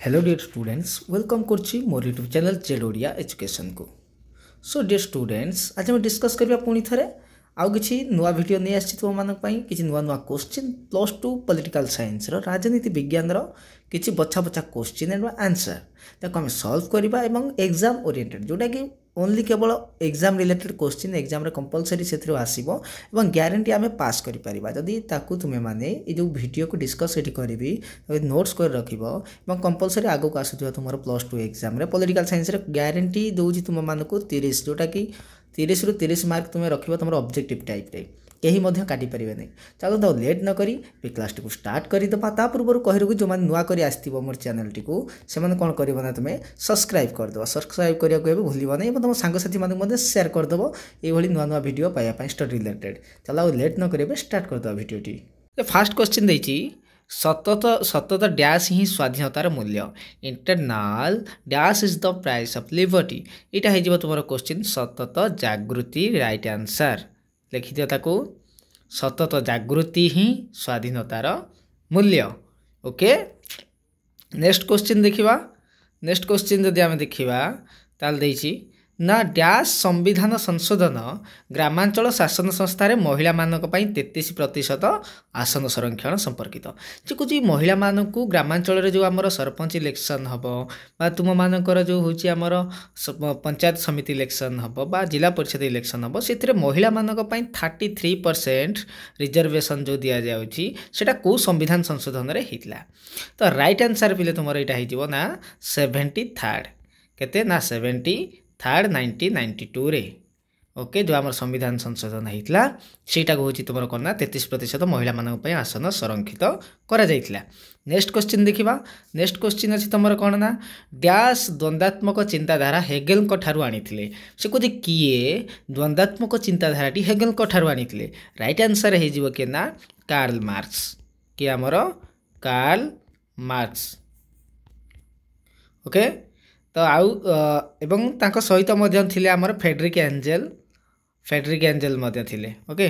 Hello dear students welcome करछि मोर YouTube channel Z Odia education को। सो डियर स्टूडेंट्स आज हम डिस्कस करबा पुणी थरे आउ किछि नुवा वीडियो नै आछि तुम मानक पई किछि नुवा नुवा क्वेश्चन प्लस 2 पॉलिटिकल साइंस रो राजनीति विज्ञान रो किछि बछा बछा क्वेश्चन एंड आंसर ताको हम सॉल्व करबा एवं एग्जाम ओरिएंटेड जोटा कि ओनली केवल एग्जाम रिलेटेड क्वेश्चन एग्जाम रे कंपलसरी सेथरो आसीबो एवं ग्यारंटी आमे पास करि परिबा जदी ताकू तुमे माने ए जो वीडियो को डिस्कस एठी करबी नोट्स कर रखिबो एवं कंपलसरी आगो को आसुथिबा तुमरो प्लस 2 एग्जाम रे पॉलिटिकल साइंस रे ग्यारंटी दोउची तुम मानको 30 जोटा कि 30 रु 30 मार्क तुमे रखिबो तुमरो ऑब्जेक्टिव टाइप रे केही मध्य काटी परिबे नै। चलो तो लेट न करी बे क्लास को स्टार्ट करी दबा ता पूर्व कहिरु जो मान नुआ करी आस्तिबो मोर चैनल टिकु से माने कोन करबो ना तुमे सब्सक्राइब कर दबो सब्सक्राइब करिया को एबे भूलिबो नै एवं तुम संग साथी माने मध्ये शेयर कर दबो ए भली नुआ नुआ वीडियो पाया पई स्टडी रिलेटेड। चलो लेट न करी बे स्टार्ट कर दबा वीडियो टी। तो फर्स्ट क्वेश्चन देछि सतत डैश ही स्वाधीनतार मूल्य internal dash is the price of liberty इटा हे जिवो तुमरो क्वेश्चन सतत जागृति राइट आंसर लिखि दियो ताको सतत जागृति ही स्वाधीनतार मूल्य। ओके नेक्स्ट क्वेश्चन देखिबा। नेक्स्ट क्वेश्चन जदि आमे देखिबा ताल देछि ना डैश संविधान संशोधन ग्रामांचल शासन संस्था महिला मानक 33% आसन संरक्षण संपर्कित जे कुछ महिला मानक ग्रामांचल जो आमर सरपंच इलेक्शन हम बा तुम मानकर जो हूँ आमर पंचायत समिति इलेक्शन हम बा जिला परिषद इलेक्शन हम से महिला मानक 33% रिजर्वेशन जो दि जाऊँगी सेटा को संविधान संशोधन रे हितला। तो राइट आंसर पिले तुम यहाँ ना 73rd केते ना 73rd 1992 रे। ओके जो आम संविधान संशोधन होता सेटा हूँ तुम कना 33% महिला मानक आसन संरक्षित करा जाइथिला। नेक्स्ट क्वेश्चन देखिबा। नेक्स्ट क्वेश्चन अछि तुमर कोन ना डैश द्वंद्वात्मक चिंताधारा हेगेल को ठारु आनिथिले से कोदि किए द्वंद्वात्मक चिंताधाराटी हेगेल को ठारु आनिथिले राइट आंसर हे जिवो के ना कार्ल मार्क्स कि हमर कार्ल मार्क्स। ओके तो आउ एवं तांको सहित मध्य थिले हमर फ्रेडरिक एंजेल मध्य थिले। ओके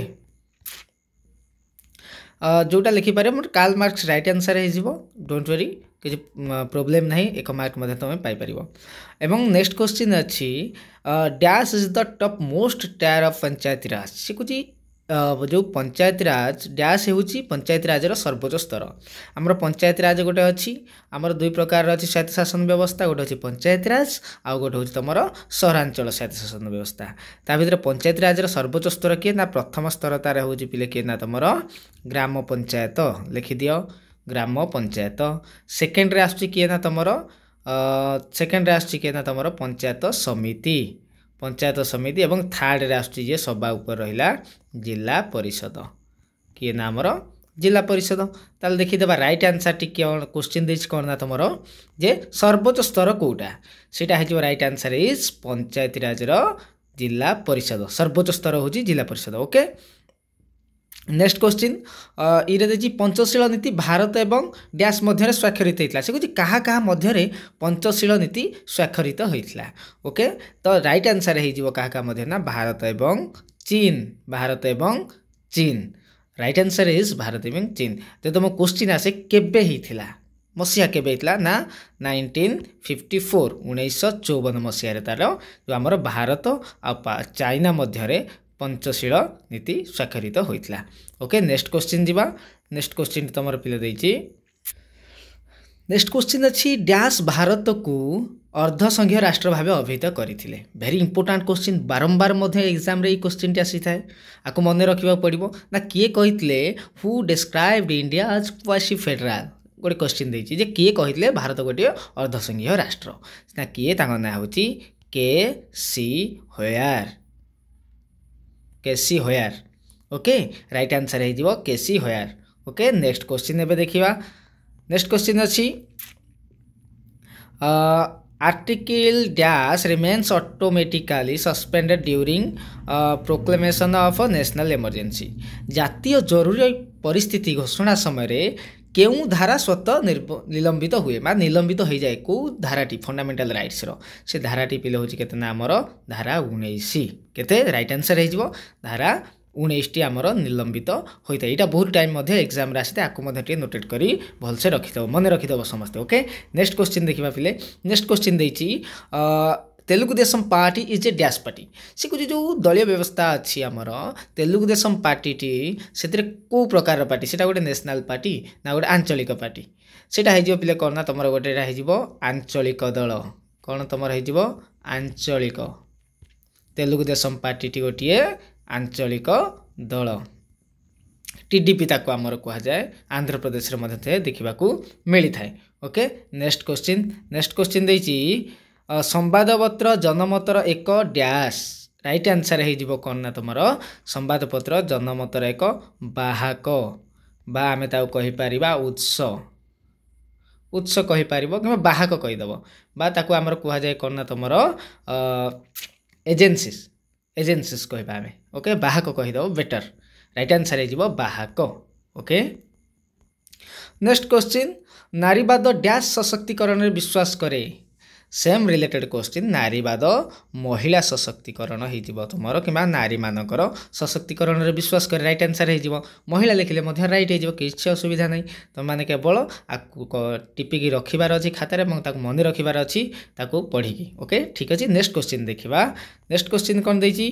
जोटा लिखि पारे मोर कार्ल मार्क्स राइट आंसर हे जिवो डोंट वरी कि प्रॉब्लम नहीं एक मार्क मध्य तुम पाई परिबो। एवं नेक्स्ट क्वेश्चन अछि dash is the top most tier of panchayati raj से कुछ जो पंचायती राज डैश होउची पंचायती राजर सर्वोच्च स्तर आमर पंचायती राज गोटे अच्छी आमर दुई प्रकार अच्छी स्वायत्त शासन व्यवस्था गोटे अच्छी पंचायती राज आउ गोटे हूँ तुम सहरांचल स्वायत्त शासन व्यवस्था ता भीतर पंचायती राजर सर्वोच्च स्तर किए ना प्रथम स्तर तार हूँ पिले किए ना तुम ग्राम पंचायत लिखिदियो ग्राम पंचायत सेकेंड रे आसुची किए ना तुम सेकेंड रे आसुची किए ना तुम पंचायत समिति एवं थर्ड रे आसुची जे सभा ऊपर रहिला जिला परिषद किए ना आमर जिला परिषद। ताल देखिदेबा राइट आंसर टी क्वेश्चन देछि कोन ना तुमरो जे सर्वोच्च स्तर कोटा सेटा हे राइट आंसर इज पंचायती राज रो जिला परिषद सर्वोच्च स्तर होची जिला परिषद। ओके नेक्स्ट क्वेश्चन इरे देछि पंचशील नीति भारत एवं डैश मध्य स्वाक्षरित होता से कुछ कहा कहा मध्य पंचशील नीति स्वाक्षरित होता। ओके तो राइट आंसर हो क्या मध्य ना भारत एवं चीन राइट आंसर इज भारत एवं चीन। तो तुम क्वेश्चन आसे केबे हिथिला मसीहा केबे हिथिला ना 1954 1954 मसीह तार जो आमर भारत आ चाइना मध्य पंचशील नीति स्वाक्षरित होइथिला। ओके नेक्स्ट क्वेश्चन जीवा। नेक्स्ट क्वेश्चन तुम पिले देछि नेक्स्ट क्वेश्चन अच्छी डैश भारत को अर्ध संघीय राष्ट्र भाव अभिहित करथिले वेरी इंपोर्टेंट क्वेश्चन बारंबार मध्य एग्जाम रे क्वेश्चन टी आसी थाए आको मन रखिबा पड़िबो ना किए कहितले who described India as quasi federal गोटे क्वेश्चन देछि जे किए कहितले भारत गोटे अर्ध संघीय राष्ट्र ना किए तांको ना होची केसी होयर। ओके राइट आंसर है जीवो केसी होयर। ओके नेक्स्ट क्वेश्चन एबे देखिबा। नेक्स्ट क्वेश्चन अछि article dash remains automatically suspended during proclamation of national emergency जातीय जरूरी परिस्थिति घोषणा समय केउ धारा स्वतः निलंबित हुए मा निलंबित हो जाए को धाराटी फंडामेंटल राइट्स रो से धाराटी पिले होची केते ना हमर धारा 19 केते राइट आंसर हे जिवो धारा 19टी आमर निलंबित होता है। यहाँ बहुत टाइम एग्जाम आसी आपको नोटेट कर भलसे रखिदेव मन रखिदेव समस्ते। ओके नेक्स्ट क्वेश्चन देखा पिले नेक्स्ट क्वेश्चन देती Telugu Desam party is a dash party से कुछ जो दलीय व्यवस्था अच्छी आमर तेलुगु देशम पार्टी से कौ प्रकार पार्टी से गोटे नेशनल पार्टी ना गोटे आंचलिक पार्टी सेटा हो पिले कौन ना तुम गोटे हो आंचलिक दल कौन तुम हो आंचलिक तेलुगु देशम पार्टी गोटे आंचलिक दल टीडीपी ताको आमर कहुए आंध्र प्रदेश देखा मिली थाए। ओके नेक्स्ट क्वेश्चन देती संवादपत्र जनमतर एक डैश राइट आंसर हो कौन ना तुम संवादपत्र जनमतर एक बाहक बा आम कहीपर उत्स कहीपर कि बाहक कहीदेव बा ताको आमर कहुए कौन ना तुम एजेन्सीस कहवा आम ओके बाहक कहीदेव बेटर राइट आंसर हो बाहक। ओके नेक्स्ट क्वेश्चन नारीवाद डैश सशक्तिकरण में विश्वास करे सेम रिलेटेड क्वेश्चन नारीवाद महिला सशक्तिकरण हो तुम कि नारी मानकर सशक्तिकरण में विश्वास कर राइट आंसर हो महिला लिखिले राइट हो किसी असुविधा नहीं तुम मैंने केवल टिपिकी रखिबार अच्छी खातार मन रखिबार अच्छी पढ़ी। ओके ठीक अच्छे नेक्स्ट क्वेश्चन देखा नेक्स्ट क्वेश्चन कौन देती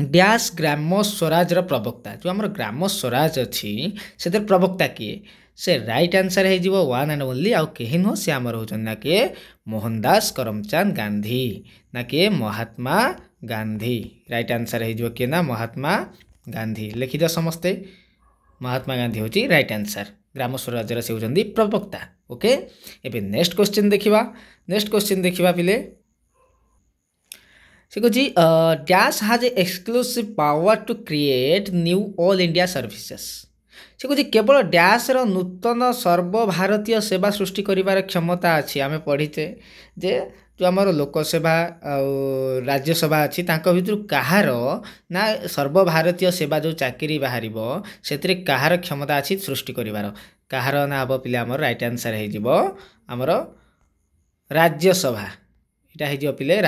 डैश ग्राम स्वराज प्रवक्ता जो आम ग्राम स्वराज अच्छी से प्रवक्ता किए से राइट आंसर हो वन एंड ओनली आउ कहीं नुह सी आमर हो ना किए मोहनदास करमचंद गांधी ना किए महात्मा गांधी राइट आंसर हो किए ना महात्मा गांधी लिखिद समस्ते महात्मा गांधी हूँ राइट आंसर ग्राम स्वराज से होती प्रवक्ता। ओके एबे नेक्स्ट क्वेश्चन देखा पिले से कह dash has a exclusive power to create new all India services से कह केवल डैश नूतन सर्वभारतीय सेवा सृष्टि करिवार क्षमता अच्छी आम पढ़ीचे जे जो आमर लोकसेवा राज्यसभा अच्छी भितर कहार ना सर्वभारतीय सेवा जो चाकरी बाहर से कहार क्षमता अच्छी सृष्टि करिवार कहार ना हम पिले आमर राइट आंसर हो आमर राज्यसभा यहाँ हो पिले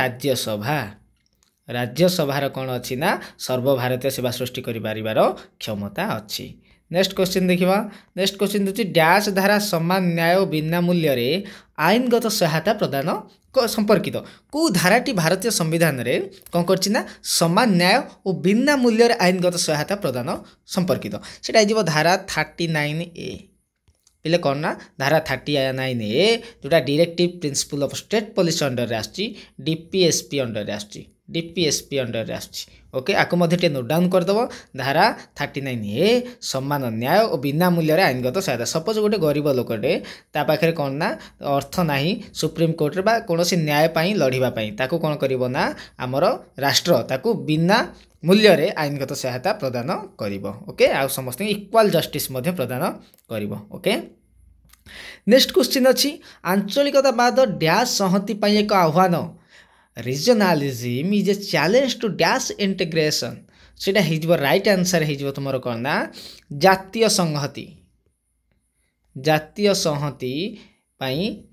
राज्यसभार कौन अच्छी ना सर्वभारतीय सेवा सृष्टि करिवार क्षमता अच्छी। नेक्स्ट क्वेश्चन देखा नेक्स्ट क्वेश्चन दूसरी डैश धारा समान न्याय बिना मूल्य रे आईनगत सहायता प्रदान संपर्कित कौ धाराटी भारतीय संविधान रे कौन करना समान न्याय और बिना मूल्य आईनगत सहायता प्रदान संपर्कित से धारा 39A पिले कौन ना धारा 39A जोटा directive principle of state policy under आसची डीपीएसपी अंडर आसची ओके आपको नोट डाउन करदेव धारा 39A समान न्याय और बिना मूल्य आईनगत सहायता सपोज गोटे गरीब लोकटे पाखे कौन ना अर्थ ना सुप्रीम कोर्ट रे कौन न्याय लड़ाई ताकू कौन कर आमर राष्ट्र ताकू बिना मूल्य रे आईनगत सहायता प्रदान करिवो। ओके आ समस्त इक्वाल जस्टिस प्रदान करिवो। ओके नेक्स्ट क्वेश्चन अच्छी आंचलिकतावाद डैश संहति एक आह्वान regionalism is a challenge to dash integration सेटा हो राइट आंसर हो तुम कौन ना जातीय संहति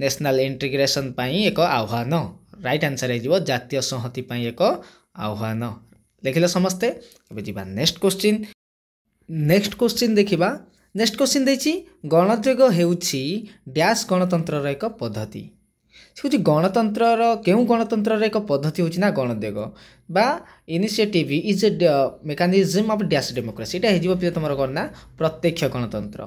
नेशनल इंटीग्रेशन एक आह्वान राइट आंसर हो जातीय संहति एक आह्वान लिखिले समस्ते। नेक्स्ट क्वेश्चन देखा नेक्स्ट क्वेश्चन देखी गणतंत्र होउछि डैश गणतंत्र एक पद्धति से गणतंत्र क्यों गणतंत्र एक पद्धति होछि ना गणदेग बा initiative is a mechanism of dash democracy यहाँ हो तुम कौन ना प्रत्यक्ष गणतंत्र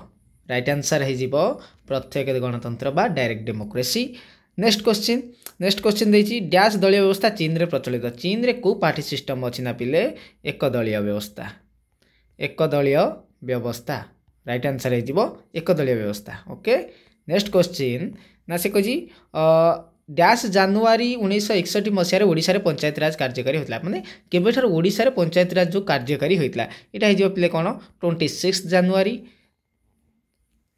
राइट आंसर हो प्रत्यक्ष गणतंत्र बा डायरेक्ट डेमोक्रेसी। नेक्स्ट क्वेश्चन देखी डैश दलीय व्यवस्था चीन रे प्रचलित चीन रे को पार्टी सिस्टम अच्छी ना पिले एक दलीय व्यवस्था राइट आंसर हो एक दलीय व्यवस्था। ओके नेक्स्ट क्वेश्चन ना से कही डैश जनवरी 1961 मसीह ओडिशा रे पंचायत राज कार्यकारी होता माने केबेठार ओडिशा रे पंचायत राज जो कार्यकारी होता यहाँ हो पिले कौन 26 जनवरी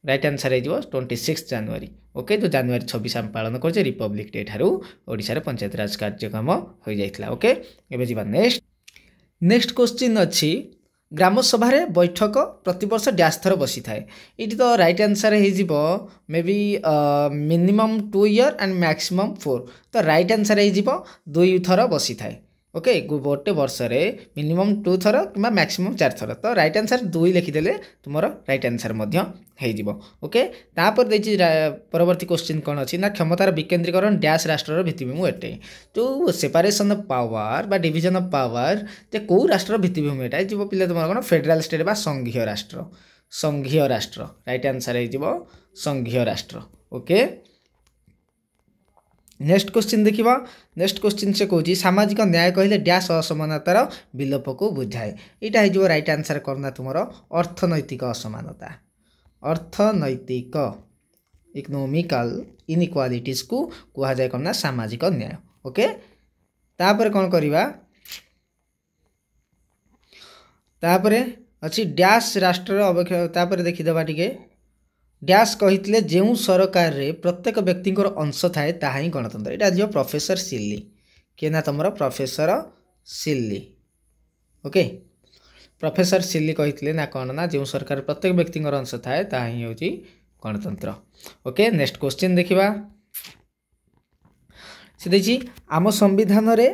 राइट आंसर हो 26 जनवरी। ओके जो जनवरी 26 आम पालन कर रिपब्लिक डे ठारू ओडिशा रे पंचायत राज कार्यक्रम हो जाइथिला। ओके एबे जीवा नेक्स्ट क्वेश्चन अच्छी ग्राम सभा बैठक प्रतिवर्ष डैश थर बसी थाए ये तो राइट आंसर हो may be minimum 2 year and maximum 4 तो राइट आंसर हो 2 थर बसी थाए ओके गोटे वर्ष मिनिमम 2 थर कि मैक्सिमम 4 थर तो राइट आंसर 2 लिखिदेले तुम राइट आंसर हो ओके तापर देखिए परवर्ती क्वेश्चन कौन अच्छी ना क्षमतार विकेन्द्रीकरण डैश राष्ट्र भित्तिभूमि एटे जो सेपारेसन ऑफ पावर बा डिवीजन ऑफ पावर जे कौ राष्ट्र भित्तिभूमि एटा जीव पिले तुम कौन फेडरल स्टेट बा संघीय राष्ट्र राइट आंसर हो संघीय राष्ट्र ओके नेक्स्ट क्वेश्चन देखिबा नेक्स्ट क्वेश्चन से कहूँ सामाजिक न्याय कहले डैश असमानतार विलोप को बुझाए यहाँ हो राइट आंसर करना तुम अर्थनैतिक असमानता अर्थनैतिक इकोनॉमिकल इनइक्वालिटीज को कह जाए करना सामाजिक न्याय ओके तापर कौन करवा तापर अच्छी डैश राष्ट्र तापर देखीदे टिके डैश कही जो सरकार रे प्रत्येक व्यक्ति अंश थाए ताहा ही गणतंत्र यहाँ जो प्रोफेसर सिल्ली किए ना तुम प्रोफेसर सिल्ली ओके प्रोफेसर सिल्ली कही ना कौन ना जो सरकार प्रत्येक व्यक्ति अंश थाए ताहा ही हूँ गणतंत्र ओके नेक्स्ट क्वेश्चन देखा से देखिए आम संविधान रे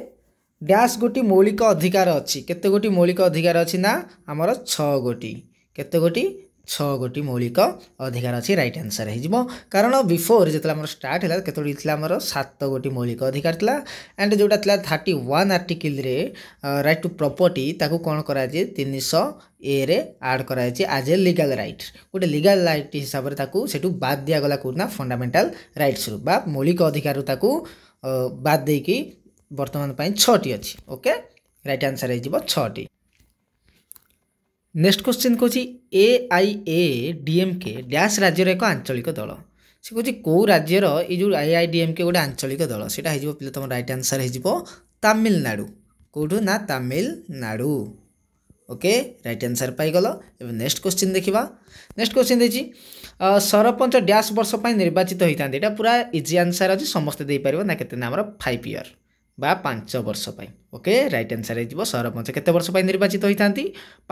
डैश गोटी मौलिक अधिकार अच्छी केते गोटी मौलिक अधिकार अच्छी ना आमर 6 गोटी केते गोटी 6 गोटी मौलिक अधिकार अच्छी राइट आंसर हो कारण बिफोर जो स्टार्ट है केतोटी आमर 7 गोटी मौलिक अधिकार था एंड जोटा 31 आर्टिकल रे राइट टू प्रॉपर्टी ताकू कौन कराए 300 ए रे ऐड कराए एज ए लीगल राइट गोटे लीगल राइट हिसाब से सेठू बाद दिगला कौन फंडामेंटाल राइट्स रु बा मौलिक अधिकार ताकू बाद देकी वर्तमान 6टी अच्छी ओके राइट आंसर हो 6टी नेक्स्ट क्वेश्चन कौन AIADMK डैश राज्यर एक आंचलिक दल से कौन कौ राज्यर ये जो AIADMK गोटे आंचलिक दल से पे तुम राइट आंसर हो तमिलनाडु कौटू ना तमिलनाडु ओके राइट आंसर पाईगल नेक्स्ट क्वेश्चन देखा नेक्स्ट क्वेश्चन देखिए सरपंच डैश वर्ष निर्वाचित होता है पूरा इजी आंसर अच्छी समस्ते देपर ना के 5 ईयर बा 5 वर्ष पाई ओके राइट आंसर हो सरपंच केते वर्ष पाई निर्वाचित होता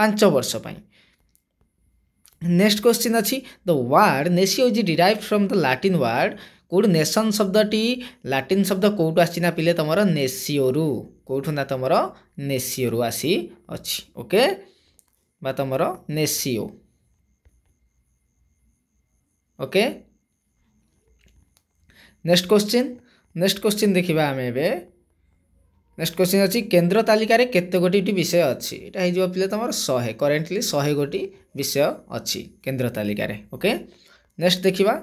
5 वर्ष पाई नेक्स्ट क्वेश्चन अच्छी the word natio is derived from the Latin word कौट नेशन शब्दटी लैटिन शब्द कौटू आसी पिले तुम नेसियोरु कौटू ना तुम नेसियोरु आसी अच्छी ओके बा तुम नेसियो ओके नेक्स्ट क्वेश्चन देखा आम ए नेक्स्ट क्वेश्चन अच्छी केन्द्र तालिका रे केते गोटी विषय अच्छी यहाँ हो पे तुम 100 करेन्टली 100 गोटी विषय अच्छी केन्द्र तालिका रे ओके नेक्स्ट देखा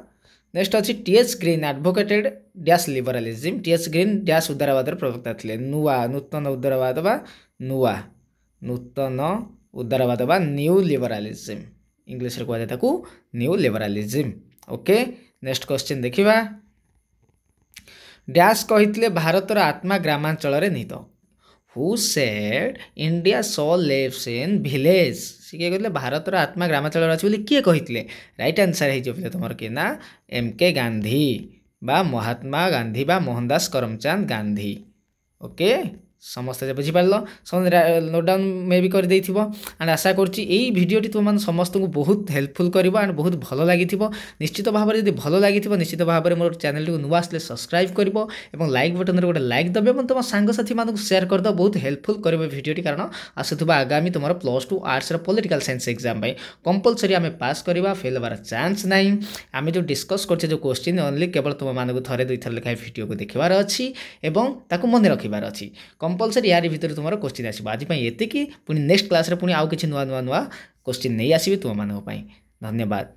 नेक्स्ट अच्छी TH green advocated dash liberalism TH green dash उदारवाद प्रवक्ता थे नूतन उदारवाद बा नूतन उदारवाद बा न्यू लिबरालिज्म इंग्लिश रे कह जाए new liberalism okay next question देखा डैश कही भारतर आत्मा ग्रामांचल निहित who said India so lives in village सी किए कहते भारतर आत्मा ग्रामांचल अच्छी किए कही राइट आंसर हो तुम कि ना MK गांधी बा महात्मा गांधी बा मोहनदास करमचंद गांधी ओके समस्ते बुझीपार नोट डाउन मे भी कर एंड आशा करुँची भिडियोटी तुम समस्त को बहुत हेल्पफुल कर एंड बहुत भल लगी निश्चित भाव में जब भल लगी निश्चित भाव में मोर चैनल को नुआ आसले सब्सक्राइब कर लाइक बटन रे गोटे लाइक देवे और तुम सांगसाथी मानक शेयर करदे बहुत हेल्पफुल करेंगे भिडियोटी कारण आसुवा आगामी तुम +2 arts political science exam compulsory आम पास करवा फेल होबार चांस ना आम जो डिस्कस कर क्वेश्चन ओनली केवल तुम मानक थे 2 थर लेखाएं भिडियो को देखार अच्छी मन रखार अच्छी कंपलसरी यार भितर तुम क्वेश्चन आसो आज ये पुणी नेक्स्ट क्लास रे पुणी आउ किसी नुआ नुआ नुआ क्वेश्चन नहीं आसबि तुम मानक धन्यवाद।